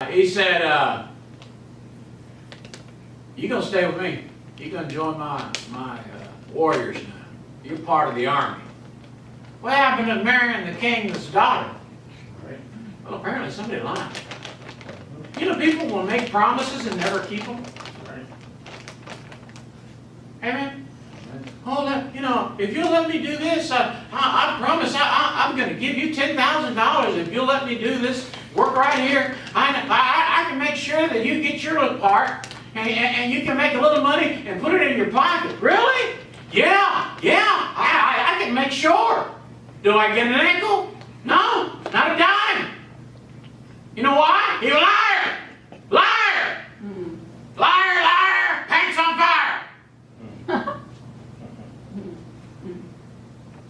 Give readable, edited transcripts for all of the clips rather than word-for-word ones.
He said, you're going to stay with me. You're going to join my warriors now. You're part of the army. What happened to marrying the king's daughter? Right. Well, apparently somebody lied. You know, people will make promises and never keep them. Right. Amen? Hold up, you know, if you'll let me do this, I promise I'm going to give you $10,000 if you'll let me do this work right here. I can make sure that you get your little part, and you can make a little money and put it in your pocket. Really? Yeah, I can make sure. Do I get a nickel? No, not a dime. You know why? You're a liar. Liar. Liar, liar, pants on fire.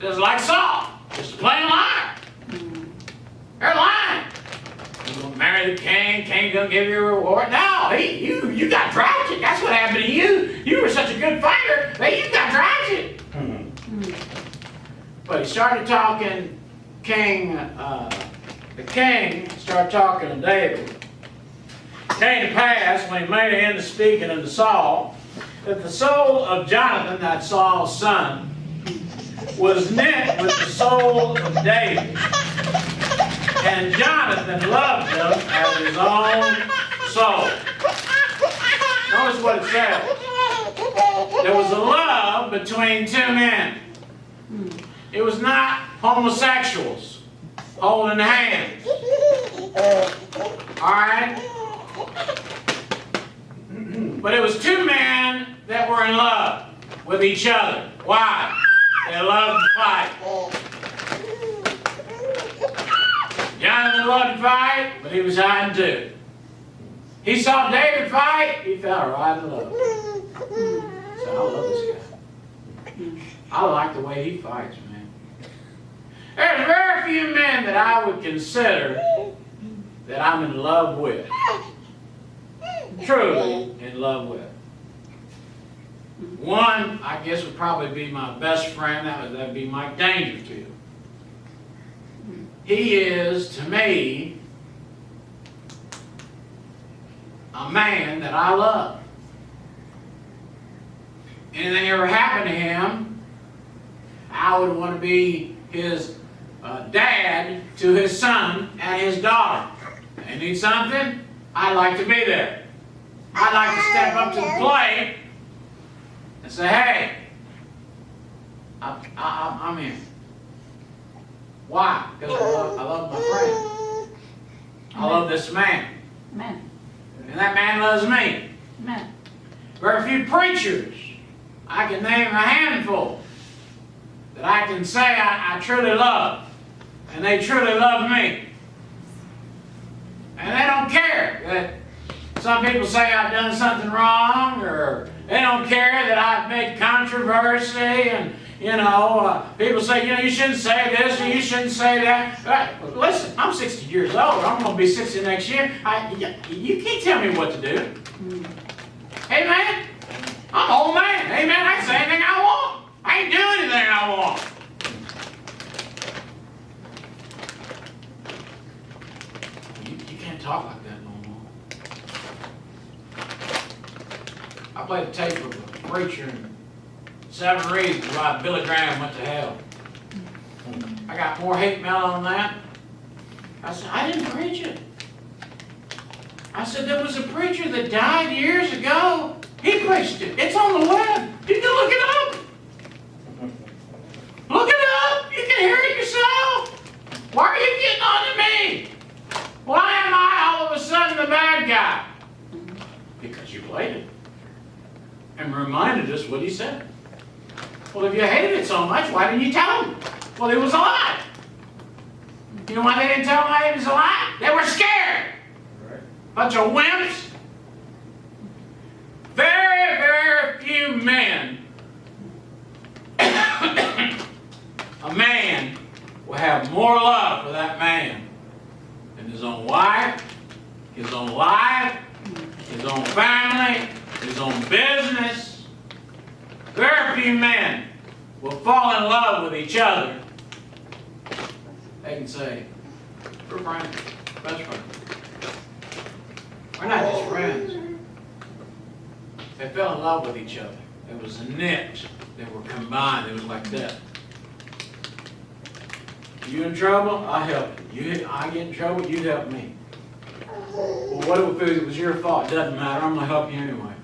Just like Saul, just a plain liar. They're lying. You're going to marry the king, king's going to give you a reward. No, you got drafted. That's what happened to you. You were such a good fighter that you got drafted. But he started talking, the king started talking to David. It came to pass, when he made an end of speaking unto Saul, that the soul of Jonathan, that Saul's son, was knit with the soul of David. And Jonathan loved him as his own soul. Notice what it says. There was a love between two men. It was not homosexuals holding hands. Alright? But it was two men that were in love with each other. Why? They loved to fight. Jonathan loved to fight, but he was hiding too. He saw David fight, he fell right in love. So I love this guy. I like the way he fights, man. There's very few men that I would consider that I'm in love with. Truly in love with. One, I guess, would probably be my best friend. That'd be Mike Dangerfield. He is, to me, a man that I love. Anything ever happened to him, I would want to be his dad to his son and his daughter. They need something, I'd like to be there. I'd like to step up to the plate and say, hey, I'm in. Why? Because I love my friend. I love this man. Amen. And that man loves me. Amen. Very few preachers, I can name a handful, that I can say I truly love. And they truly love me. And they don't care that some people say I've done something wrong, or they don't care that I've made controversy, and people say, you shouldn't say this or you shouldn't say that. Listen, I'm 60 years old. I'm going to be 60 next year. You can't tell me what to do. Amen? I'm an old man. Amen? I can say anything I want. I ain't doing anything I want. You can't talk like that no more. I played a tape of a preacher in 7 Reasons Why Billy Graham Went to Hell. I got more hate mail on that. I said, I didn't preach it. I said, there was a preacher that died years ago. He preached it. It's on the web. You can look it up. Look it up. You can hear it yourself. Why are you getting on to me? Why am I all of a sudden the bad guy? Because you played it and reminded us what he said. Well, if you hated it so much, why didn't you tell him? Well, it was a lie. You know why they didn't tell him it was a lie? They were scared. Right. Bunch of wimps. Very, very few men. A man will have more love for that man than his own wife, his own life, his own family, his own business. Very few men will fall in love with each other. They can say, we're friends, best friends. They're not just friends. They fell in love with each other. It was a knit. They were combined. It was like that. You in trouble? I'll help you. I get in trouble, you help me. Well, what if it was your fault? It doesn't matter. I'm going to help you anyway.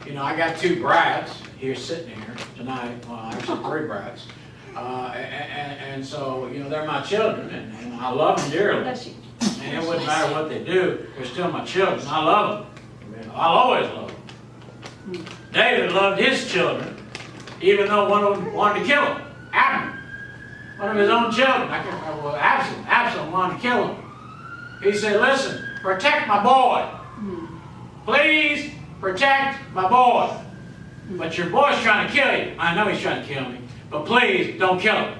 You know, I got 2 brats here sitting here tonight. Well, actually 3 brats. And so, you know, they're my children, and I love them dearly. And it wouldn't matter what they do, they're still my children. I love them. I'll always love them. David loved his children, even though one of them wanted to kill him. Abner, one of his own children. I can't remember what Absalom wanted to kill him. He said, listen, protect my boy. Please protect my boy. But your boy's trying to kill you. I know he's trying to kill me. But please, don't kill him.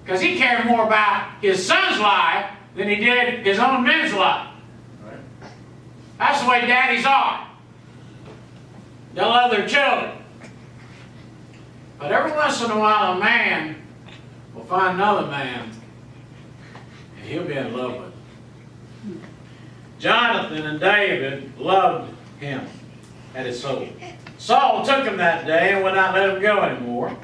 Because he cared more about his son's life than he did his own men's life. Right. That's the way daddies are. They'll love their children. But every once in a while, a man will find another man, and he'll be in love with him. Jonathan and David loved him at his soul. Saul took him that day and would not let him go anymore.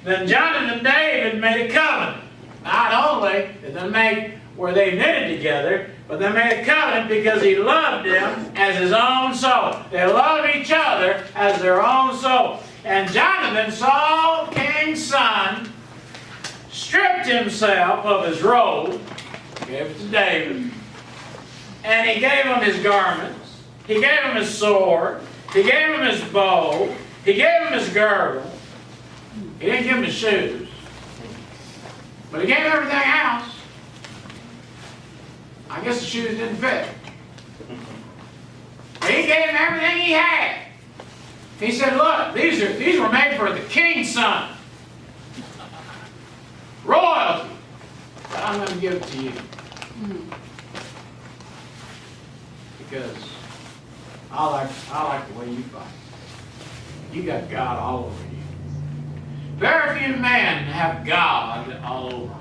Then Jonathan and David made a covenant. Not only did they make where they knitted together, but they made a covenant because he loved them as his own soul. They loved each other as their own soul. And Jonathan, Saul, king's son, stripped himself of his robe, gave it to David, and he gave him his garments, he gave him his sword, he gave him his bow, he gave him his girdle. He didn't give him his shoes, but he gave him everything else. I guess the shoes didn't fit. But he gave him everything he had. He said, look, these were made for the king's son. Royalty. But I'm going to give it to you. Because I like the way you fight. You got God all over you. Very few men have God all over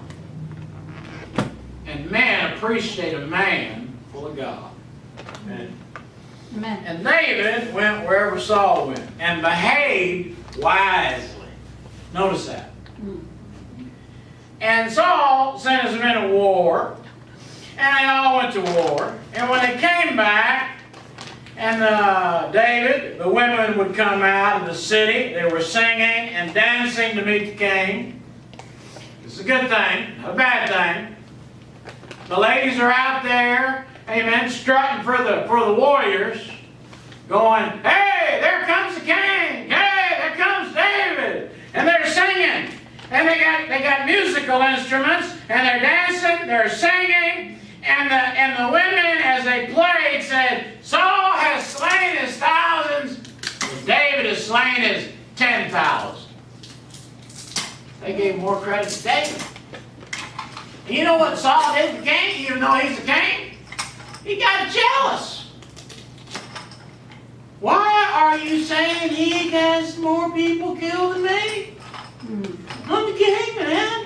them. And men appreciate a man full of God. Amen. Amen. And David went wherever Saul went and behaved wisely. Notice that. And Saul sent his men to war, and they all went to war. And when they came back, and David, the women would come out of the city. They were singing and dancing to meet the king. It's a good thing, not a bad thing. The ladies are out there, amen, strutting for the warriors, going, hey, there comes the king! Hey, there comes David! And they're singing. And they got musical instruments, and they're dancing, they're singing, and the women, as they played, said, Saul has slain his thousands, and David has slain his 10,000. They gave more credit to David. And you know what Saul did to the king, even though he's the king? He got jealous. Why are you saying he has more people killed than me? I'm the king, man.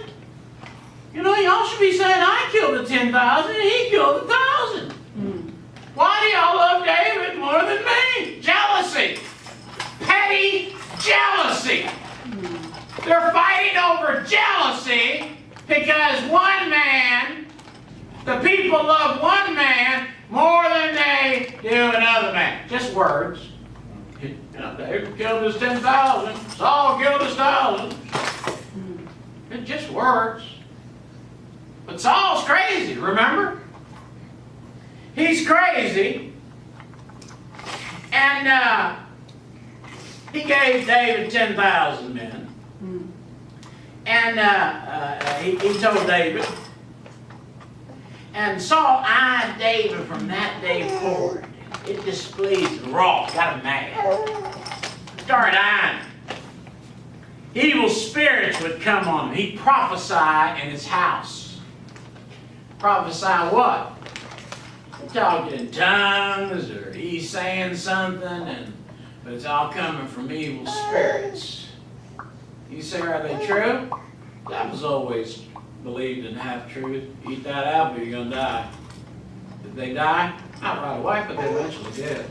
You know, y'all should be saying I killed the 10,000 and he killed the 1,000. Why do y'all love David more than me? Jealousy. Petty jealousy. They're fighting over jealousy because one man, the people love one man more than they do another man. Just words. You know, David killed his 10,000. Saul killed his 1,000. It's just words. But Saul's crazy, remember? He's crazy. And he gave David 10,000 men. And he told David. And Saul eyed David from that day forward. It displeased him, wroth, got him mad. Started eyeing him. Evil spirits would come on him. He'd prophesy in his house. Prophesy what? Talking in tongues, or he's saying something, but it's all coming from evil spirits. You say, are they true? That was always believed in half-truth. Eat that apple, you're going to die. Did they die? Not right away, but they eventually did.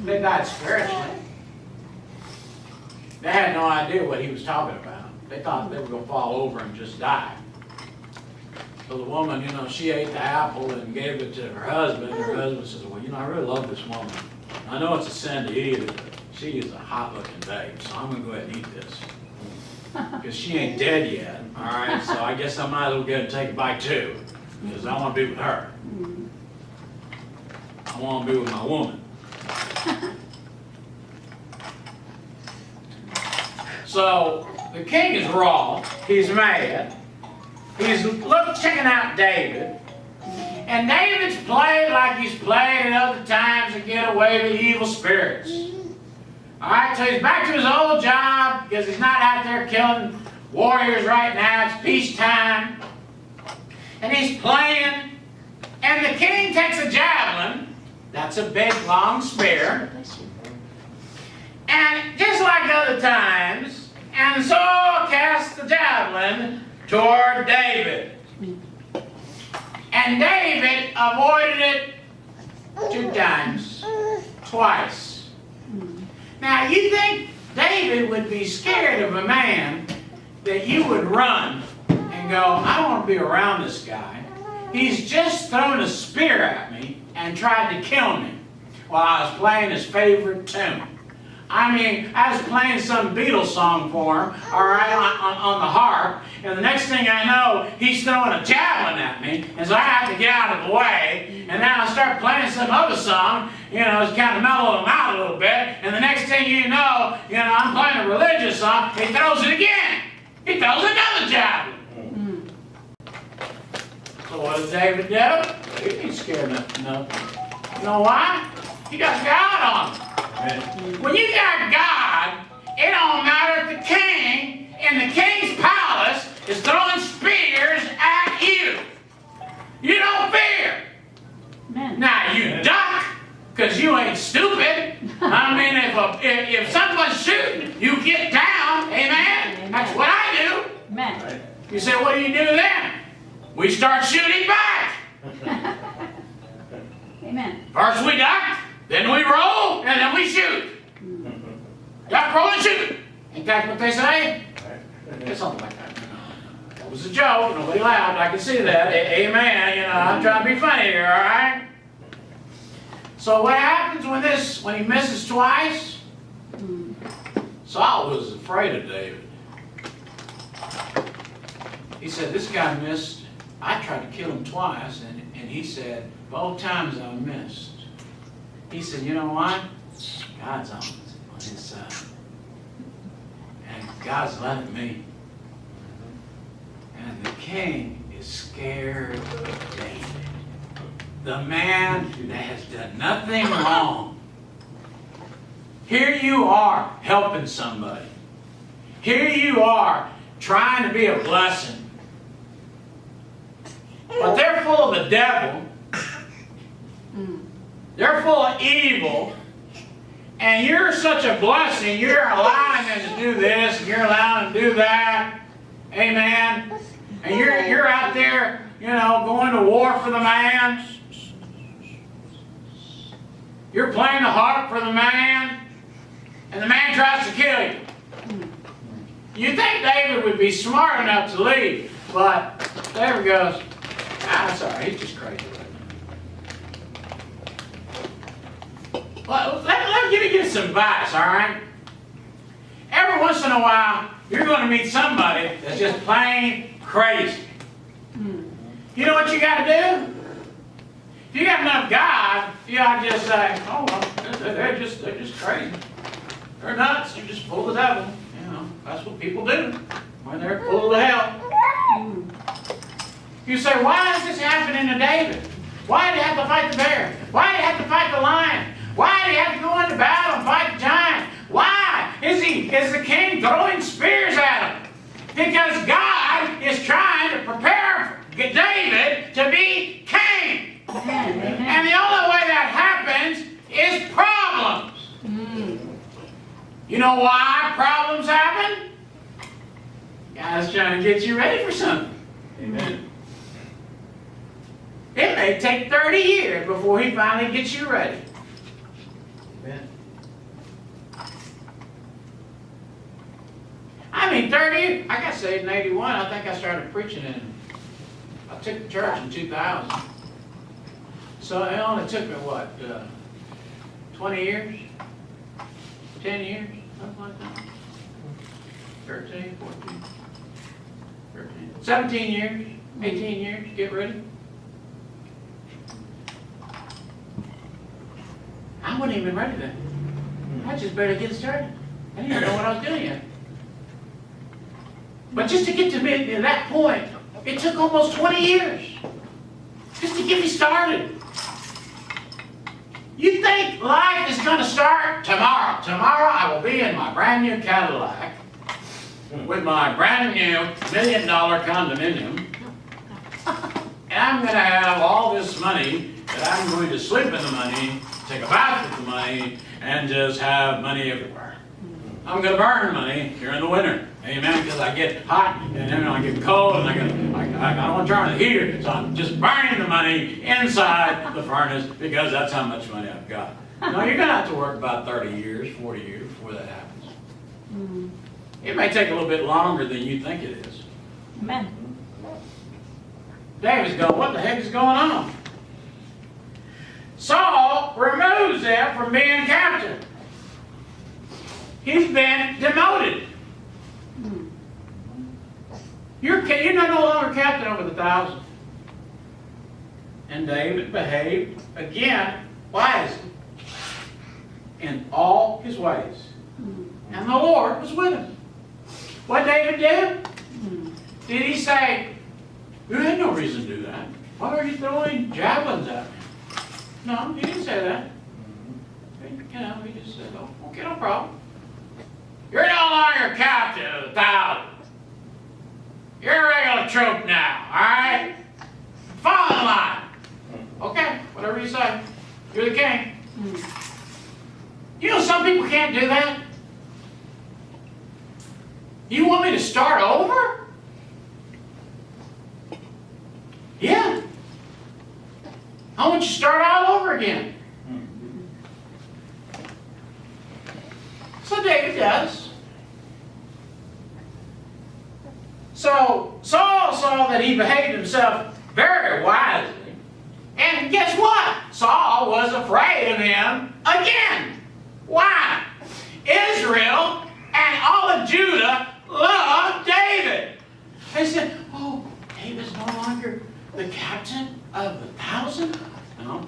They died spiritually. They had no idea what he was talking about. They thought they were going to fall over and just die. So the woman, you know, she ate the apple and gave it to her husband. Her husband says, well, you know, I really love this woman. I know it's a sin to eat it, but she is a hot-looking babe, so I'm going to go ahead and eat this. Because she ain't dead yet, all right? So I guess I might as well go and take a bite too, because I want to be with her. I want to be with my woman. So the king is raw. He's mad. He's checking out David. And David's played like he's played at other times to get away with evil spirits. All right, so he's back to his old job because he's not out there killing warriors right now. It's peacetime. And he's playing. And the king takes a javelin. That's a big, long spear. And just like other times, and so casts the javelin toward David. And David avoided it 2 times. Twice. Now, you think David would be scared of a man that you would run and go, I don't want to be around this guy. He's just thrown a spear at me and tried to kill me while I was playing his favorite tune. I mean, I was playing some Beatles song for him, all right, on the harp, and the next thing I know, he's throwing a javelin at me, and so I have to get out of the way, and now I start playing some other song, you know, it's kind of mellow him out a little bit, and the next thing you know, I'm playing a religious song, he throws it again. He throws another javelin. So what does David do? He ain't scared of nothing. You know why? He got God on him. When you got God, it don't matter if the king in the king's palace is throwing spears at you. You don't fear. Amen. Now you duck because you ain't stupid. I mean, if someone's shooting, you get down. Amen. That's what I do. Amen. You say, what do you do then? We start shooting back. Amen. First we duck. Then we roll, and then we shoot. Duck, roll, and shoot. Ain't that what they say? It's something like that. That was a joke. Nobody laughed. I can see that. Amen. I'm trying to be funny here, all right? So what happens when he misses twice? Saul was afraid of David. He said, this guy missed. I tried to kill him twice, and he said, both times I missed. He said, you know what? God's on his side. And God's letting me. And the king is scared of David. The man that has done nothing wrong. Here you are helping somebody. Here you are trying to be a blessing. But they're full of the devil. They're full of evil, and you're such a blessing. You're allowing them to do this, and you're allowing them to do that. Amen. And you're out there, going to war for the man. You're playing the harp for the man, and the man tries to kill you. You think David would be smart enough to leave, but David goes, sorry, he's just crazy. Well, let me give you some advice, all right? Every once in a while, you're going to meet somebody that's just plain crazy. You know what you got to do? If you got enough God, you ought to just say, oh, well, they're just crazy. They're nuts. They're just full of the devil. That's what people do when they're full of hell. You say, why is this happening to David? Why did he have to fight the bear? Why did he have to fight the lion? Why did he have to go into battle and fight the giant? Why is the king throwing spears at him? Because God is trying to prepare David to be king. And the only way that happens is problems. You know why problems happen? God's trying to get you ready for something. Amen. It may take 30 years before he finally gets you ready. Amen. I mean, 30 years. I got saved in 81. I think I started preaching I took the church in 2000. So it only took me, what, 20 years? 10 years? Something like that. 13, 14, 13, 17 years, 18 years, get ready. I wasn't even ready then. I just barely get started. I didn't even know what I was doing yet. But just to get to me at that point, it took almost 20 years. Just to get me started. You think life is going to start tomorrow? Tomorrow I will be in my brand new Cadillac with my brand new $1 million condominium. And I'm going to have all this money that I'm going to sleep in the money, take a bath with the money, and just have money everywhere. I'm going to burn money during the winter. Amen, because I get hot, and then I get cold, and I don't want to turn the heater, so I'm just burning the money inside the furnace because that's how much money I've got. No, you're going to have to work about 30 years, 40 years before that happens. Mm. It may take a little bit longer than you think it is. Amen. David's going, what the heck is going on? Saul removes them from being captain. He's been demoted. You're not no longer captain over the 1,000. And David behaved again wisely in all his ways. And the Lord was with him. What did David do? Did he say, you had no reason to do that? Why are you throwing javelins at me? No, he didn't say that. He just said, oh, okay, no problem. You're no longer captain of the 1,000. You're a regular troop now, all right? Fall in line. Okay, whatever you say. You're the king. You know some people can't do that? You want me to start over? Yeah. I want you to start all over again. So David does. So Saul saw that he behaved himself very wisely. And guess what? Saul was afraid of him again. Why? Israel and all of Judah loved David. They said, oh, David's no longer the captain of the 1,000? No.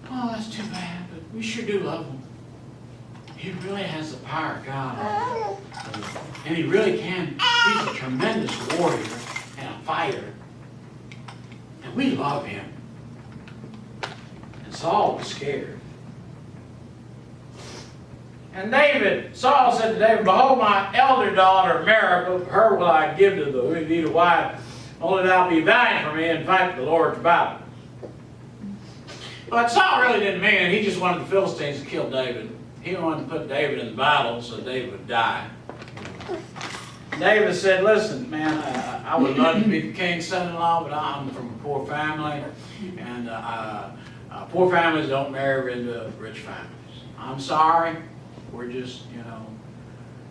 Oh, that's too bad, but we sure do love him. He really has the power of God. And he really can. He's a tremendous warrior and a fighter. And we love him. And Saul was scared. And Saul said to David, behold, my elder daughter, Merab, her will I give to thee to wife. Only thou be valiant for me and fight the Lord's battle. But Saul really didn't mean it. He just wanted the Philistines to kill David. He wanted to put David in the battle so David would die. David said, listen, man, I would love to be the king's son-in-law, but I'm from a poor family. And poor families don't marry into rich families. I'm sorry. We're just,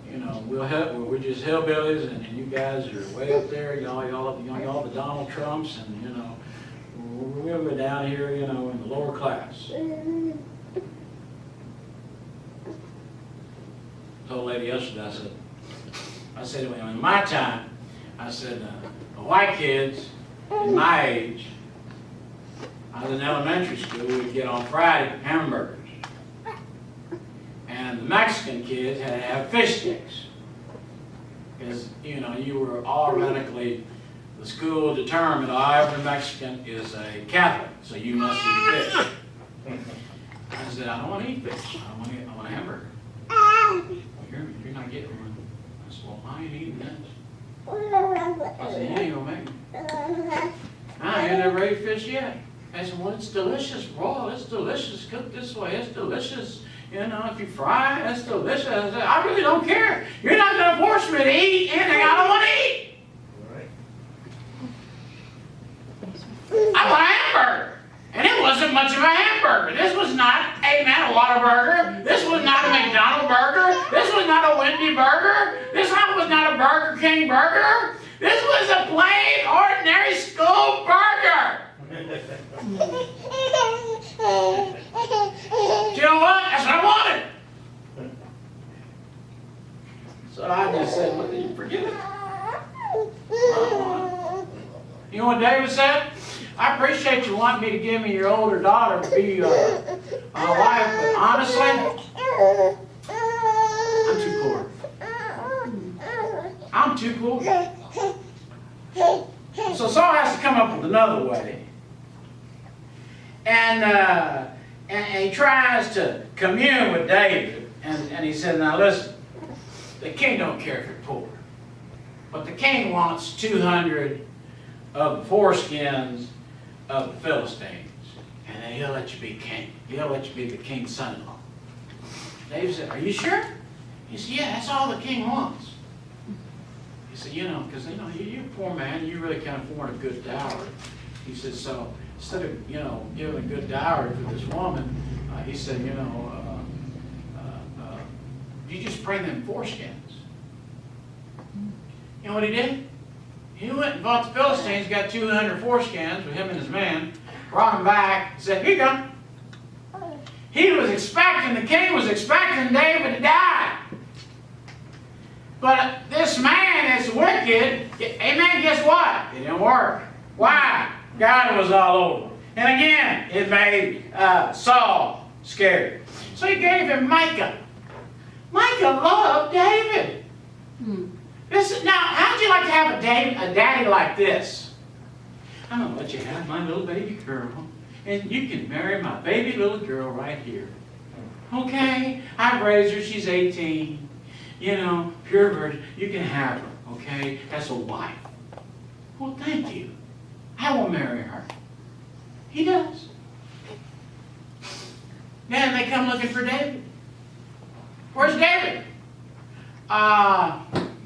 we're just hillbillies, and you guys are way up there. Y'all the Donald Trumps, and we're down here, in the lower class. I told a lady yesterday, I said, in my time, I said, the white kids in my age, I was in elementary school, we'd get on Friday hamburgers. And the Mexican kids had to have fish sticks. Because, you were automatically, the school determined every Mexican is a Catholic, so you must eat fish. I said, I don't want to eat fish. I want a hamburger. You're not getting one. I said, well, I ain't eating this. I said, you ain't gonna make me. I ain't never ate fish yet. I said, well, it's delicious raw. It's delicious cooked this way. It's delicious. If you fry it, it's delicious. I said, I really don't care. You're not going to force me to eat anything I don't want to eat. Right. much of a hamburger. This was not, amen, a Whataburger. This was not a McDonald's burger. This was not a Wendy burger. This one was not a Burger King burger. This was a plain, ordinary school burger. Do you know what? That's what I wanted. So I just said, "Look, you forget it." You know what David said? I appreciate you wanting me to give me your older daughter to be my wife, but honestly, I'm too poor. I'm too poor. So Saul has to come up with another way. And he tries to commune with David. And he said, now listen, the king don't care if you're poor. But the king wants 200 of the foreskins of the Philistines. And then he'll let you be king. He'll let you be the king's son-in-law. David said, are you sure? He said, yeah, that's all the king wants. He said, you know, because you're a poor man, you really can't afford a good dowry. He said, so instead of, giving a good dowry for this woman, he said, you just bring them foreskins. You know what he did? He went and bought the Philistines, got 200 foreskins with him and his men, brought them back, said, here you go. The king was expecting David to die. But this man is wicked. Amen, guess what? It didn't work. Why? God was all over. And again, it made Saul scared. So he gave him Micah. Micah loved David. Now, how'd you like to have a daddy like this? I'm going to let you have my little baby girl, and you can marry my baby little girl right here. Okay? I've raised her. She's 18. Pure virgin. You can have her. Okay? That's a wife. Well, thank you. I will marry her. He does. Then they come looking for David. Where's David?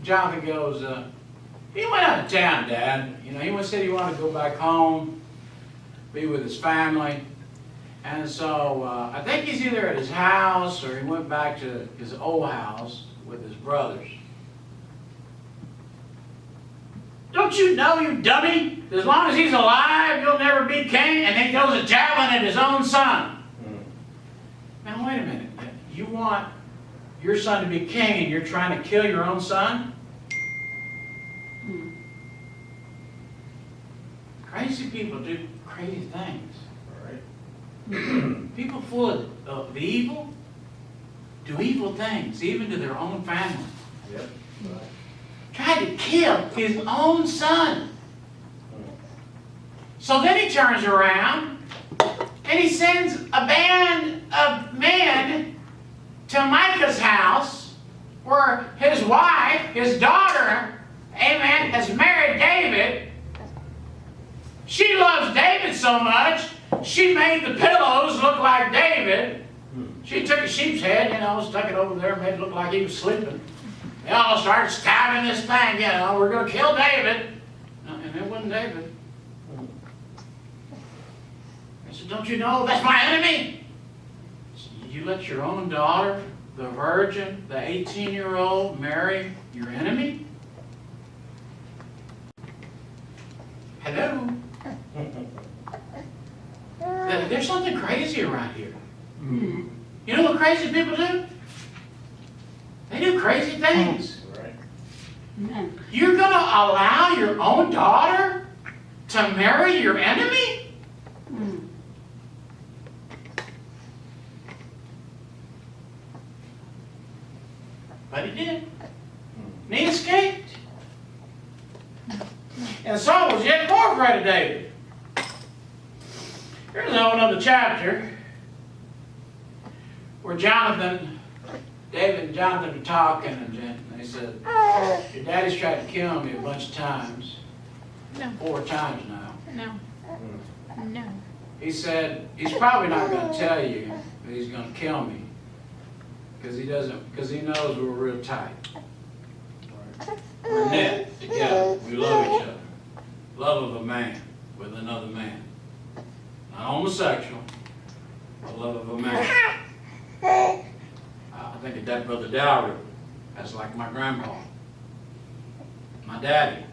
Jonathan goes, he went out of town, Dad. He said he wanted to go back home, be with his family. And so I think he's either at his house or he went back to his old house with his brothers. Don't you know, you dummy? As long as he's alive, you'll never be king. And he throws a javelin at his own son. Now, wait a minute. You want your son to be king and you're trying to kill your own son? Crazy people do crazy things. Right. People full of the evil do evil things, even to their own family. Yep. Right. Tried to kill his own son. So then he turns around and he sends a band of men to Micah's house where his wife, his daughter, amen, has married David. She loves David so much, she made the pillows look like David. She took a sheep's head, stuck it over there and made it look like he was sleeping. They all started stabbing this thing, we're going to kill David. And it wasn't David. I said, don't you know that's my enemy? You let your own daughter, the virgin, the 18-year-old, marry your enemy? Hello? There's something crazy around here. You know what crazy people do? They do crazy things. Right. You're going to allow your own daughter to marry your enemy? But he did. And he escaped. And Saul was yet more afraid of David. Here's a whole other chapter where David and Jonathan are talking, and they said, your daddy's tried to kill me a bunch of times. No. 4 times now. No. He said, he's probably not going to tell you that he's going to kill me because he knows we're real tight. We're knit together. We love each other. Love of a man with another man. Not homosexual, the love of a man. I think of that Brother Dowry. That's like my grandpa. My daddy.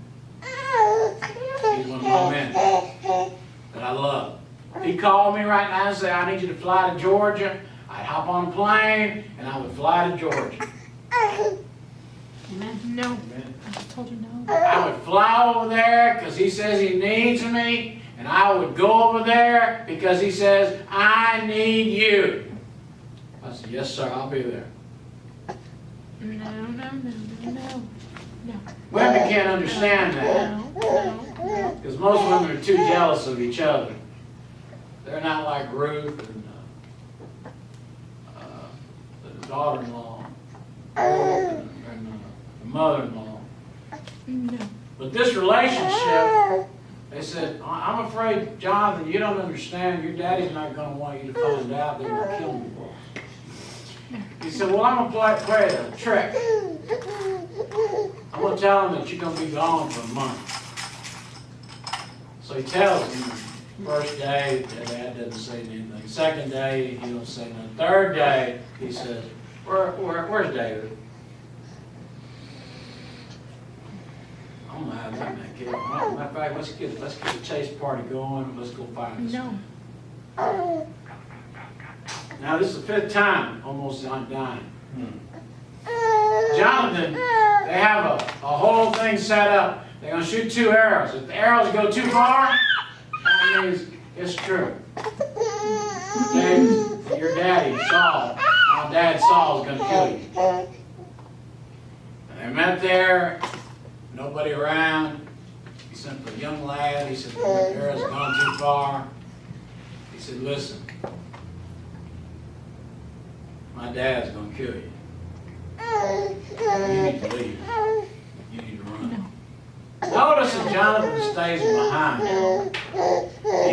He's one of my men that I love. If he called me right now and said, I need you to fly to Georgia, I'd hop on a plane and I would fly to Georgia. Amen. No. Amen. I just told you no. I would fly over there because he says he needs me, and I would go over there because he says, I need you. I said, yes, sir, I'll be there. No. Women can't understand that No. because most women are too jealous of each other. They're not like Ruth and the daughter-in-law and the mother-in-law. No. But this relationship, they said, I'm afraid, Jonathan, you don't understand. Your daddy's not going to want you to find out. They're going to kill me. He said, well, I'm going to play a trick. I'm going to tell him that you're going to be gone for a month. So he tells him, first day, Dad doesn't say anything. Second day, he don't say nothing. Third day, he says, where's David? I'm going to have him that kid. Matter of fact, let's get the chase party going. Let's go find this. No. Now, this is the 5th time almost I'm dying. Jonathan, they have a whole thing set up. They're going to shoot 2 arrows. If the arrows go too far, that means it's true. David, your daddy, Saul, my dad Saul is going to kill you. And they met there, nobody around. He sent the young lad. He said, the arrow's gone too far. He said, listen, my dad's going to kill you. You need to leave. You need to run. Notice that Jonathan stays behind.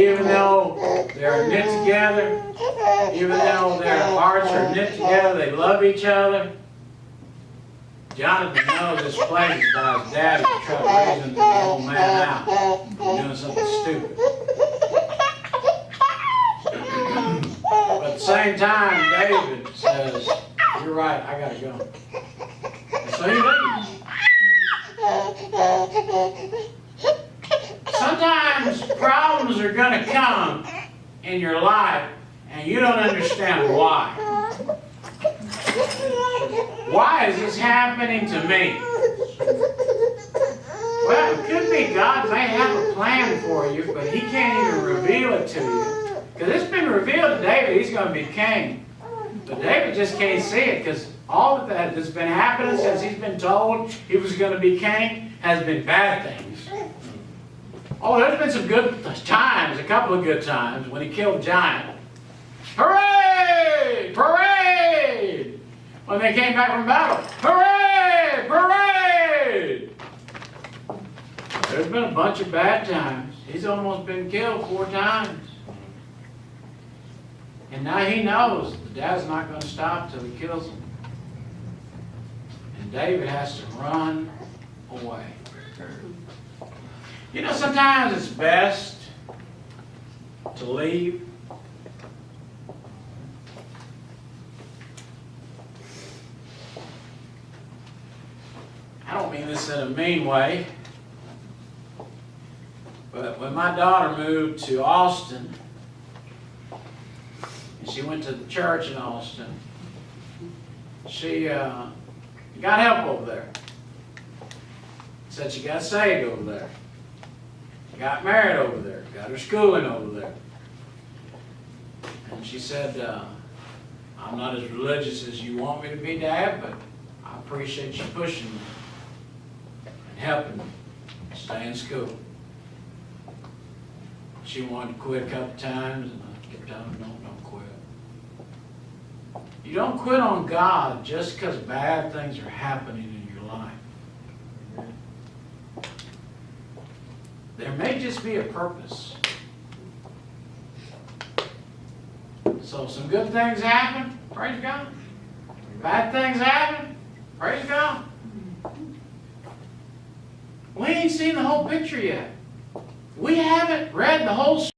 Even though they're knit together, even though their hearts are knit together, they love each other, Jonathan knows this place by his daddy to try to raise him the old man out from doing something stupid. But at the same time, David says, you're right, I gotta go. And so he leaves. Sometimes problems are gonna come in your life and you don't understand why. Why is this happening to me? Well, it could be God may have a plan for you, but He can't even reveal it to you. Because it's been revealed to David, he's going to be king. But David just can't see it because all of that that's been happening since he's been told he was going to be king has been bad things. Oh, there's been some good times, a couple of good times when he killed the giant. Hooray! Parade! When they came back from battle. Hooray! Parade! There's been a bunch of bad times. He's almost been killed 4 times. And now he knows the dad's not going to stop till he kills him. And David has to run away. You know, sometimes it's best to leave. I don't mean this in a mean way, but when my daughter moved to Austin, and she went to the church in Austin, she got help over there. Said she got saved over there. Got married over there. Got her schooling over there. And she said, I'm not as religious as you want me to be, Dad, but I appreciate you pushing me and helping me stay in school. She wanted to quit a couple times, and I kept telling her, don't quit. You don't quit on God just because bad things are happening in your life. There may just be a purpose. So some good things happen, praise God. Bad things happen, praise God. We ain't seen the whole picture yet. We haven't read the whole story.